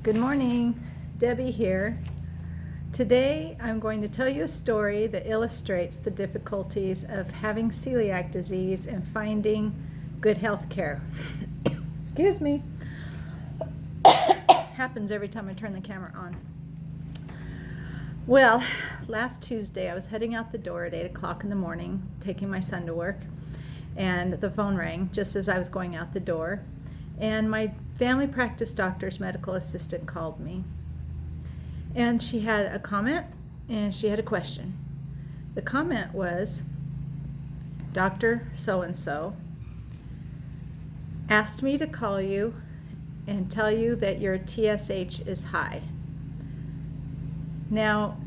Good morning, Debbie here. Today I'm going to tell you a story that illustrates the difficulties of having celiac disease and finding good health care. Excuse me. Happens every time I turn the camera on. Well, last Tuesday I was heading out the door at 8 o'clock in the morning, taking my son to work, and the phone rang just as I was going out the door. And my family practice doctor's medical assistant called me. And she had a comment and she had a question. The comment was, Dr. So-and-so asked me to call you and tell you that your TSH is high. Now,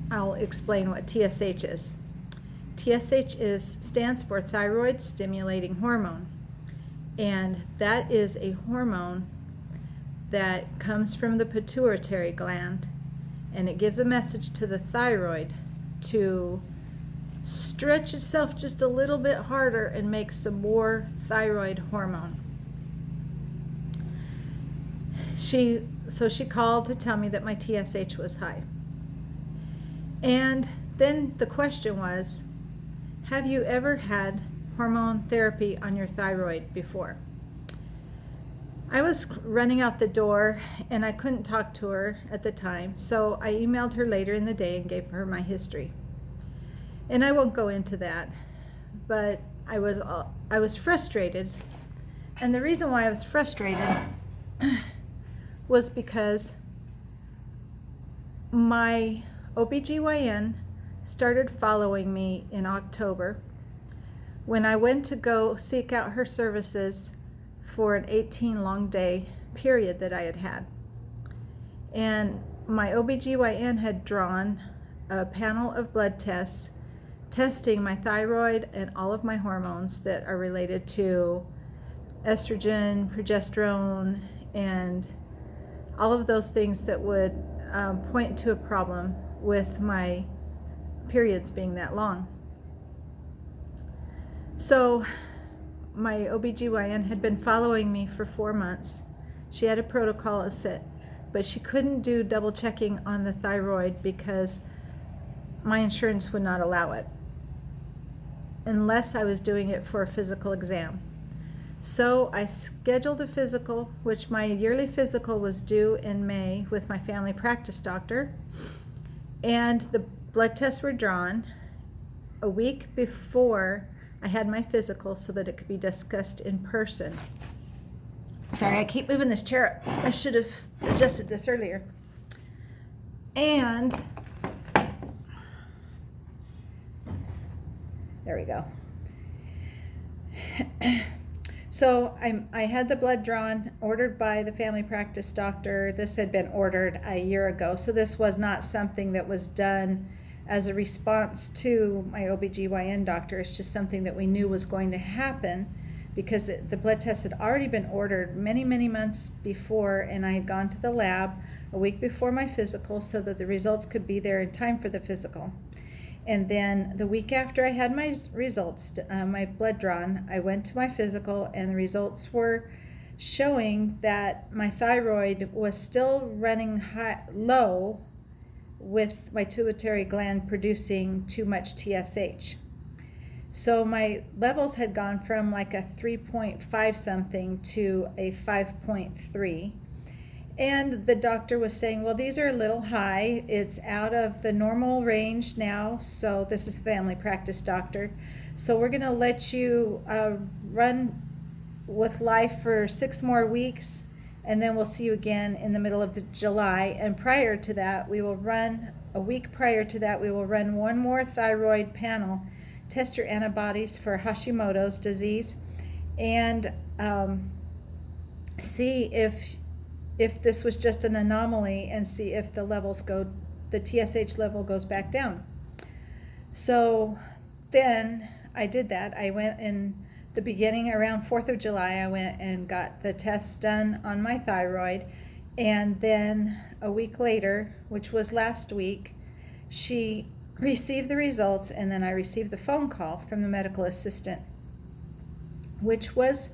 I'll explain what TSH is. Stands for thyroid stimulating hormone. And that is a hormone that comes from the pituitary gland, and it gives a message to the thyroid to stretch itself just a little bit harder and make some more thyroid hormone. So she called to tell me that my TSH was high. And then the question was, have you ever had hormone therapy on your thyroid before? I was running out the door and I couldn't talk to her at the time, so I emailed her later in the day and gave her my history. And I won't go into that, but I was frustrated. And the reason why I was frustrated was because my OBGYN started following me in October when I went to go seek out her services for an 18-long-day period that I had had. And my OBGYN had drawn a panel of blood tests testing my thyroid and all of my hormones that are related to estrogen, progesterone, and all of those things that would point to a problem with my periods being that long. So my OBGYN had been following me for 4 months. She had a protocol set, but she couldn't do double checking on the thyroid because my insurance would not allow it unless I was doing it for a physical exam. So I scheduled a physical, which my yearly physical was due in May with my family practice doctor, and the blood tests were drawn a week before I had my physical so that it could be discussed in person. Sorry, I keep moving this chair up. I should have adjusted this earlier. And there we go. So I had the blood drawn, ordered by the family practice doctor. This had been ordered a year ago, so this was not something that was done as a response to my OBGYN doctor. It's just something that we knew was going to happen because the blood test had already been ordered many, many months before, and I had gone to the lab a week before my physical so that the results could be there in time for the physical. And then the week after I had my results, my blood drawn, I went to my physical, and the results were showing that my thyroid was still running low, with my pituitary gland producing too much TSH. So my levels had gone from like a 3.5 something to a 5.3. And the doctor was saying, well, these are a little high. It's out of the normal range now. So this is family practice doctor. So we're going to let you run with life for 6 more weeks. And then we'll see you again in the middle of July. And prior to that, a week prior to that, we will run one more thyroid panel, test your antibodies for Hashimoto's disease, and see if this was just an anomaly, and see if the TSH level goes back down. So then I did that. I went in the beginning around 4th of July, I went and got the tests done on my thyroid, and then a week later, which was last week, she received the results, and then I received the phone call from the medical assistant, which was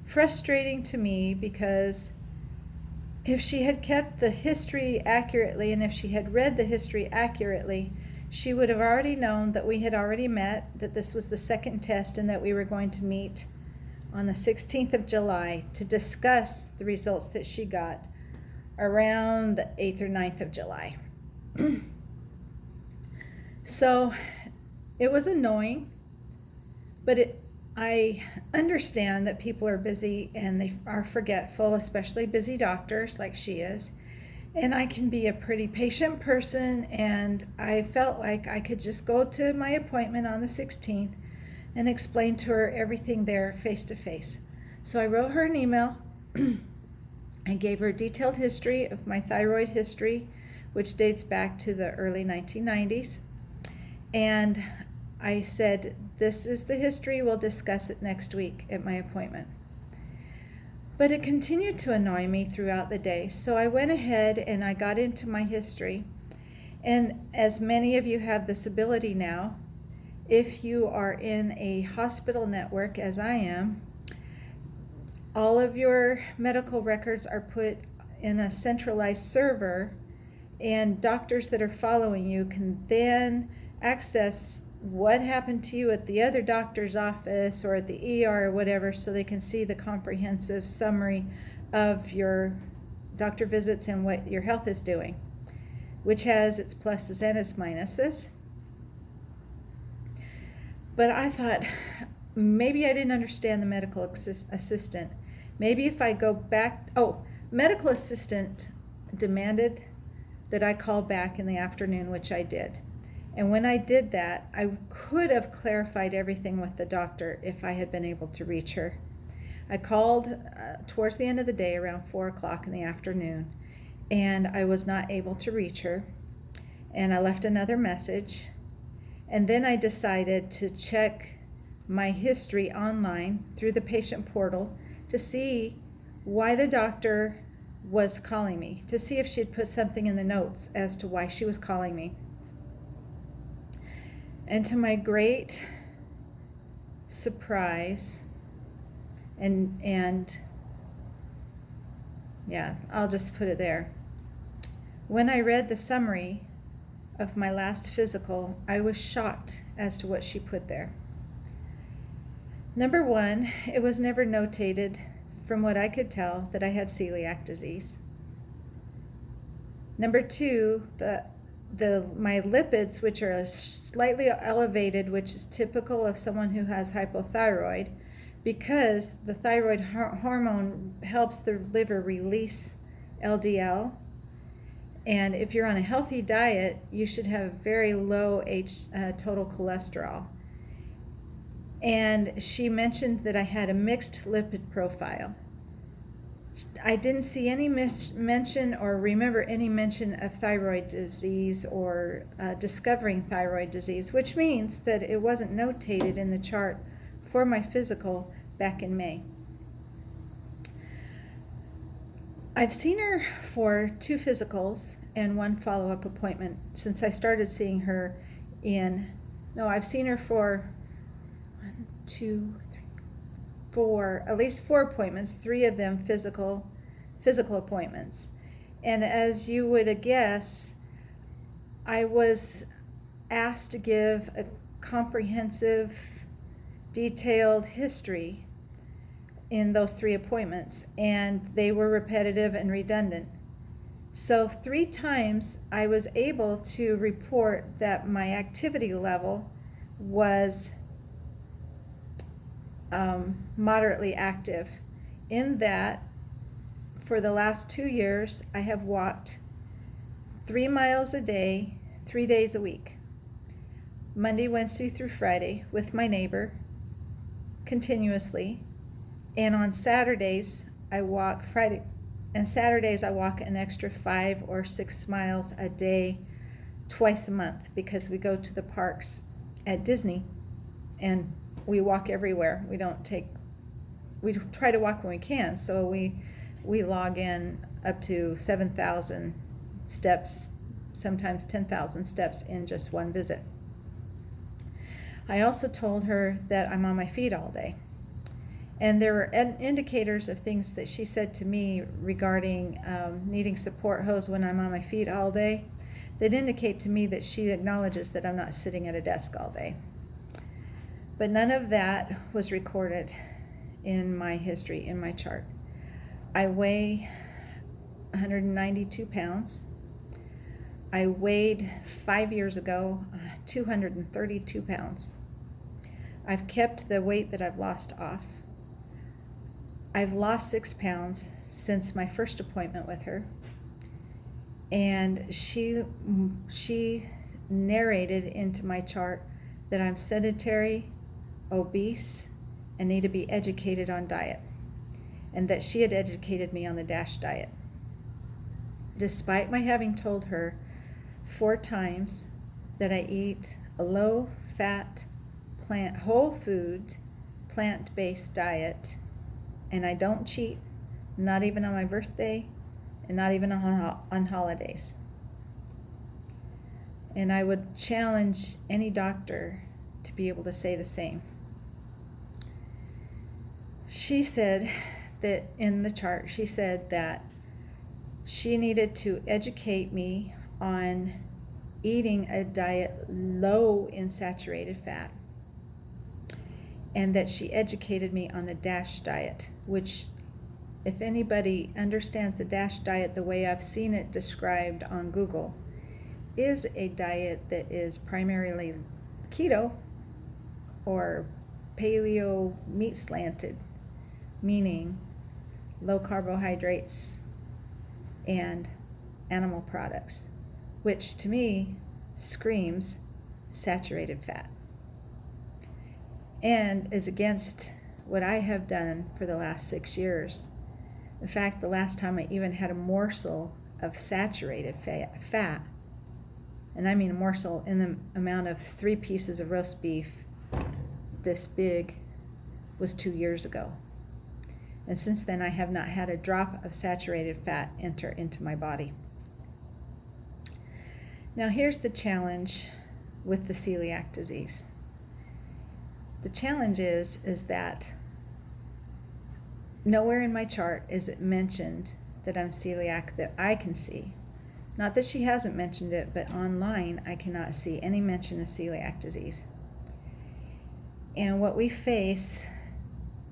frustrating to me because if she had kept the history accurately and if she had read the history accurately, she would have already known that we had already met, that this was the second test, and that we were going to meet on the 16th of July to discuss the results that she got around the 8th or 9th of July. So it was annoying, but I understand that people are busy and they are forgetful, especially busy doctors like she is. And I can be a pretty patient person, and I felt like I could just go to my appointment on the 16th and explain to her everything there face to face. So I wrote her an email. I gave her a detailed history of my thyroid history, which dates back to the early 1990s. And I said, this is the history, we'll discuss it next week at my appointment. But it continued to annoy me throughout the day. So I went ahead and I got into my history. And as many of you have this ability now, if you are in a hospital network, as I am, all of your medical records are put in a centralized server, and doctors that are following you can then access what happened to you at the other doctor's office or at the ER or whatever, so they can see the comprehensive summary of your doctor visits and what your health is doing, which has its pluses and its minuses. But I thought, maybe I didn't understand the medical assistant. Maybe if I go back, medical assistant demanded that I call back in the afternoon, which I did. And when I did that, I could have clarified everything with the doctor if I had been able to reach her. I called towards the end of the day, around 4 o'clock in the afternoon, and I was not able to reach her. And I left another message. And then I decided to check my history online through the patient portal to see why the doctor was calling me, to see if she had put something in the notes as to why she was calling me. And to my great surprise, and yeah, I'll just put it there. When I read the summary of my last physical, I was shocked as to what she put there. Number one, it was never notated, from what I could tell, that I had celiac disease. Number two, my lipids, which are slightly elevated, which is typical of someone who has hypothyroid, because the thyroid hormone helps the liver release LDL. And if you're on a healthy diet, you should have very low total cholesterol. And she mentioned that I had a mixed lipid profile. I didn't see any mention or remember any mention of thyroid disease or discovering thyroid disease, which means that it wasn't notated in the chart for my physical back in May. I've seen her for 2 physicals and 1 follow-up appointment since I started seeing her I've seen her for 1, 2, 3, 4, at least 4 appointments, 3 of them physical appointments. And as you would guess, I was asked to give a comprehensive, detailed history in those 3 appointments, and they were repetitive and redundant. So 3 times I was able to report that my activity level was moderately active, in that for the last 2 years I have walked 3 miles a day, 3 days a week, Monday, Wednesday through Friday, with my neighbor continuously. And on Saturdays I walk, Fridays and Saturdays I walk an extra 5 or 6 miles a day, twice a month, because we go to the parks at Disney and we walk everywhere. We try to walk when we can, so we log in up to 7,000 steps, sometimes 10,000 steps in just one visit. I also told her that I'm on my feet all day. And there were indicators of things that she said to me regarding needing support hose when I'm on my feet all day that indicate to me that she acknowledges that I'm not sitting at a desk all day. But none of that was recorded in my history, in my chart. I weigh 192 pounds. I weighed 5 years ago 232 pounds. I've kept the weight that I've lost off. I've lost 6 pounds since my first appointment with her. And she narrated into my chart that I'm sedentary, obese, and need to be educated on diet. And that she had educated me on the DASH diet. Despite my having told her 4 times that I eat a low-fat, whole food, plant-based diet, and I don't cheat, not even on my birthday, and not even on holidays. And I would challenge any doctor to be able to say the same. She said that in the chart, she said that she needed to educate me on eating a diet low in saturated fat, and that she educated me on the DASH diet, which, if anybody understands the DASH diet the way I've seen it described on Google, is a diet that is primarily keto or paleo meat slanted, meaning low carbohydrates and animal products, which to me screams saturated fat and is against what I have done for the last 6 years. In fact, the last time I even had a morsel of saturated fat, and I mean a morsel in the amount of 3 pieces of roast beef this big, was 2 years ago. And since then I have not had a drop of saturated fat enter into my body. Now here's the challenge with the celiac disease. The challenge is that nowhere in my chart is it mentioned that I'm celiac that I can see. Not that she hasn't mentioned it, but online I cannot see any mention of celiac disease. And what we face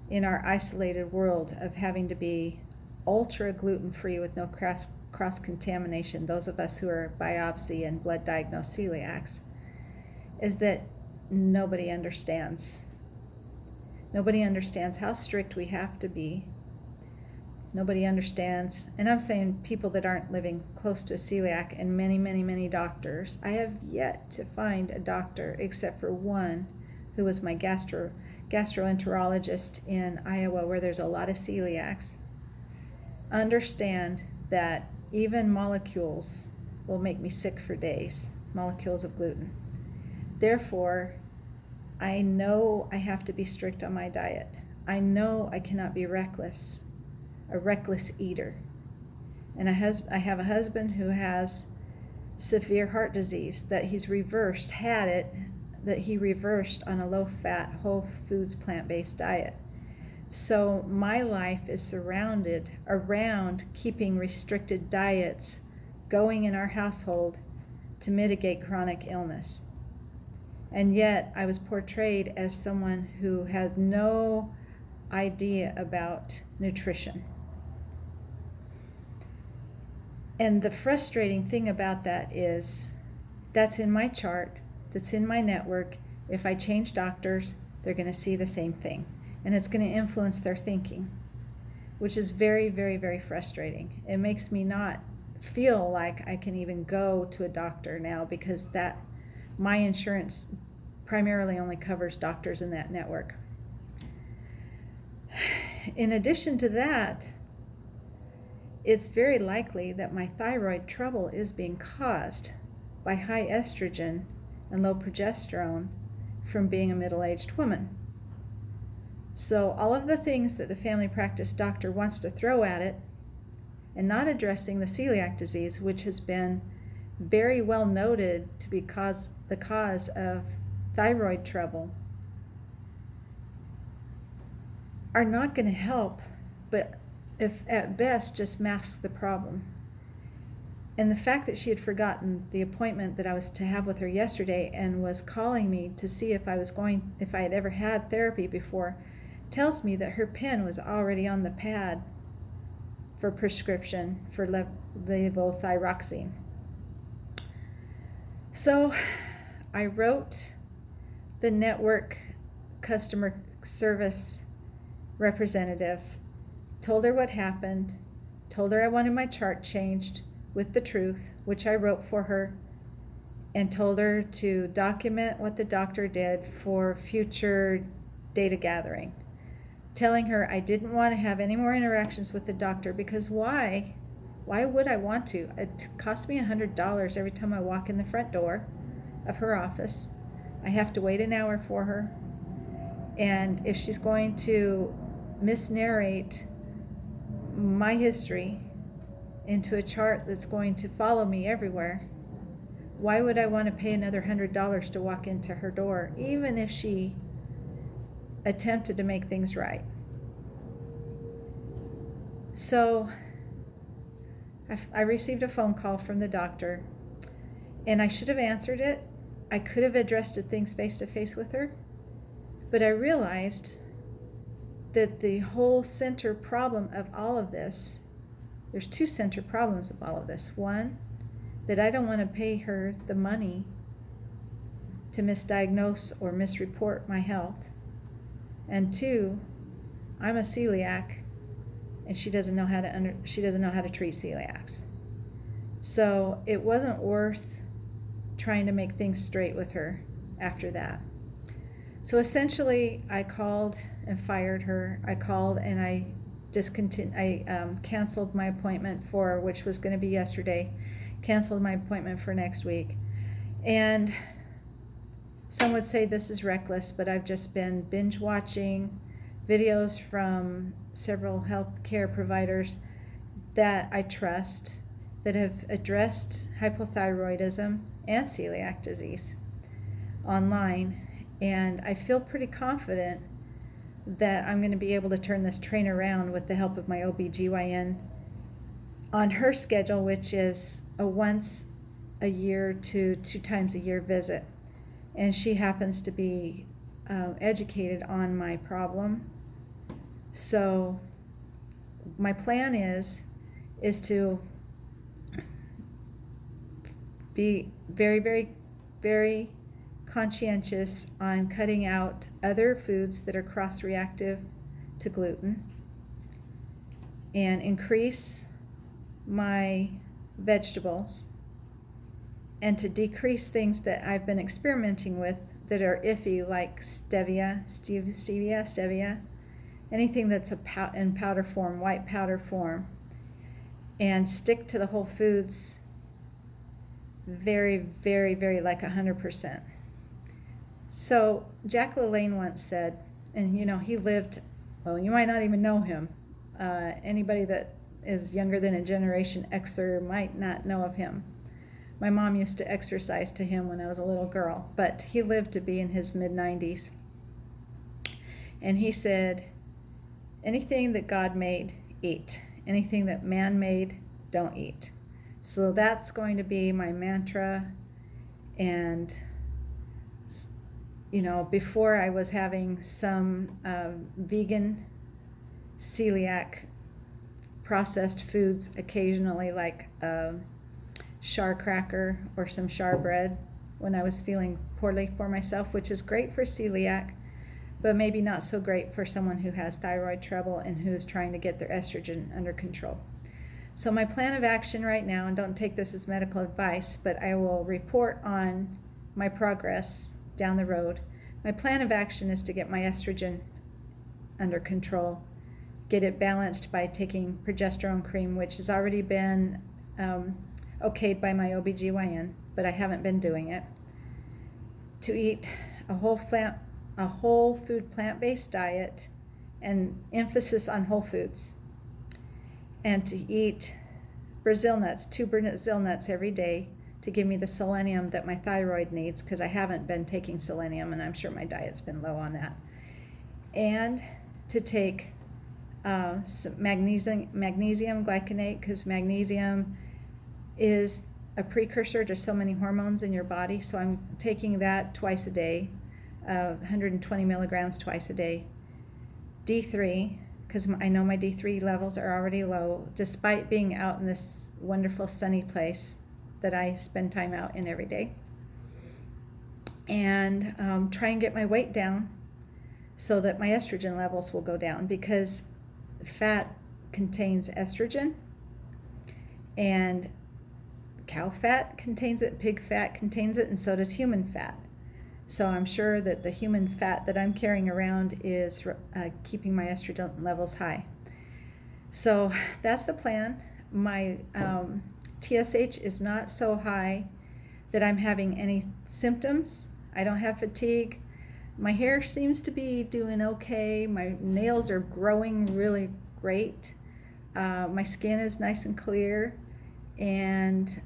in our isolated world of having to be ultra gluten-free with no cross-contamination, those of us who are biopsy and blood diagnosed celiacs, is that nobody understands. Nobody understands how strict we have to be. Nobody understands, and I'm saying people that aren't living close to a celiac, and many, many, many doctors. I have yet to find a doctor, except for one, who was my gastroenterologist in Iowa, where there's a lot of celiacs, understand that even molecules will make me sick for days, molecules of gluten. Therefore, I know I have to be strict on my diet. I know I cannot be reckless, a reckless eater. And I have a husband who has severe heart disease that he reversed on a low-fat, whole foods, plant-based diet. So my life is surrounded around keeping restricted diets going in our household to mitigate chronic illness. And yet I was portrayed as someone who had no idea about nutrition. And the frustrating thing about that is that's in my chart, that's in my network. If I change doctors, they're going to see the same thing. And it's going to influence their thinking, which is very, very, very frustrating. It makes me not feel like I can even go to a doctor now, because my insurance primarily only covers doctors in that network. In addition to that, it's very likely that my thyroid trouble is being caused by high estrogen and low progesterone from being a middle-aged woman. So all of the things that the family practice doctor wants to throw at it, and not addressing the celiac disease, which has been very well noted to be the cause of thyroid trouble, are not going to help, but if at best just mask the problem. And the fact that she had forgotten the appointment that I was to have with her yesterday and was calling me to see if I had ever had therapy before, tells me that her pen was already on the pad for prescription for levothyroxine. So I wrote the network customer service representative, told her what happened, told her I wanted my chart changed with the truth, which I wrote for her, and told her to document what the doctor did for future data gathering, telling her I didn't want to have any more interactions with the doctor because why would I want to? It costs me $100 every time I walk in the front door of her office. I have to wait an hour for her, and if she's going to misnarrate my history into a chart that's going to follow me everywhere, why would I want to pay another $100 to walk into her door, even if she attempted to make things right? So I received a phone call from the doctor, and I should have answered it. I could have addressed things face to face with her, but I realized that the whole center problem of all of this, there's two center problems of all of this. One, that I don't want to pay her the money to misdiagnose or misreport my health. And two, I'm a celiac, and she doesn't know how to treat celiacs. So it wasn't worth trying to make things straight with her after that. So essentially, I called and fired her. I called and I canceled my appointment for, which was going to be yesterday, canceled my appointment for next week. And some would say this is reckless, but I've just been binge watching videos from several healthcare providers that I trust that have addressed hypothyroidism and celiac disease online. And I feel pretty confident that I'm going to be able to turn this train around with the help of my OBGYN on her schedule, which is a once a year to 2 times a year visit. And she happens to be educated on my problem. So my plan is to be very, very, very conscientious on cutting out other foods that are cross-reactive to gluten and increase my vegetables, and to decrease things that I've been experimenting with that are iffy, like stevia, anything that's in powder form, white powder form, and stick to the whole foods very, very, very, like 100%. So Jack LaLanne once said, and he lived, well, you might not even know him. Anybody that is younger than a Generation Xer might not know of him. My mom used to exercise to him when I was a little girl, but he lived to be in his mid-90s. And he said, anything that God made, eat. Anything that man made, don't eat. So that's going to be my mantra. And before I was having some vegan celiac processed foods occasionally, like char cracker or some char bread when I was feeling poorly for myself, which is great for celiac, but maybe not so great for someone who has thyroid trouble and who's trying to get their estrogen under control. So my plan of action right now, and don't take this as medical advice, but I will report on my progress down the road. My plan of action is to get my estrogen under control, get it balanced by taking progesterone cream, which has already been okayed by my OBGYN, but I haven't been doing it, to eat a whole food plant-based diet and emphasis on whole foods, and to eat Brazil nuts, 2 Brazil nuts every day, to give me the selenium that my thyroid needs, because I haven't been taking selenium, and I'm sure my diet's been low on that. And to take some magnesium glycinate, because magnesium is a precursor to so many hormones in your body. So I'm taking that twice a day, 120 milligrams twice a day. D3, because I know my D3 levels are already low, despite being out in this wonderful sunny place that I spend time out in every day. And try and get my weight down so that my estrogen levels will go down, because fat contains estrogen, and cow fat contains it, pig fat contains it, and so does human fat. So I'm sure that the human fat that I'm carrying around is keeping my estrogen levels high. So that's the plan. My TSH is not so high that I'm having any symptoms. I don't have fatigue. My hair seems to be doing okay. My nails are growing really great. My skin is nice and clear. And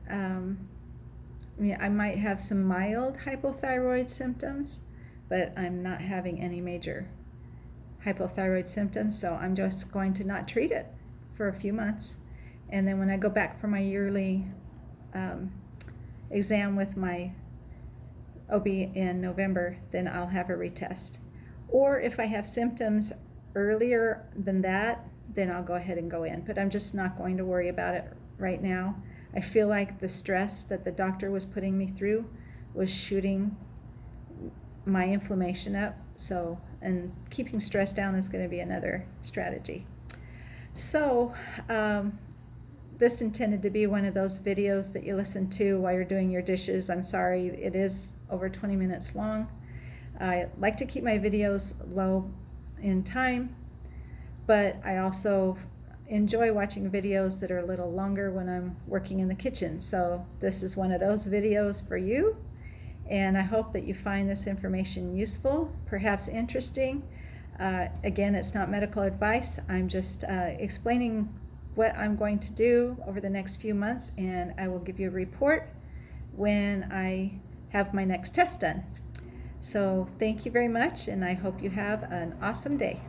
I might have some mild hypothyroid symptoms, but I'm not having any major hypothyroid symptoms. So I'm just going to not treat it for a few months. And then when I go back for my yearly exam with my OB in November, then I'll have a retest. Or if I have symptoms earlier than that, then I'll go ahead and go in. But I'm just not going to worry about it right now. I feel like the stress that the doctor was putting me through was shooting my inflammation up. So, and keeping stress down is going to be another strategy. So, this intended to be one of those videos that you listen to while you're doing your dishes. I'm sorry, it is over 20 minutes long. I like to keep my videos low in time, but I also enjoy watching videos that are a little longer when I'm working in the kitchen. So this is one of those videos for you, and I hope that you find this information useful, perhaps interesting. Again, it's not medical advice. I'm just explaining what I'm going to do over the next few months, and I will give you a report when I have my next test done. So thank you very much, and I hope you have an awesome day.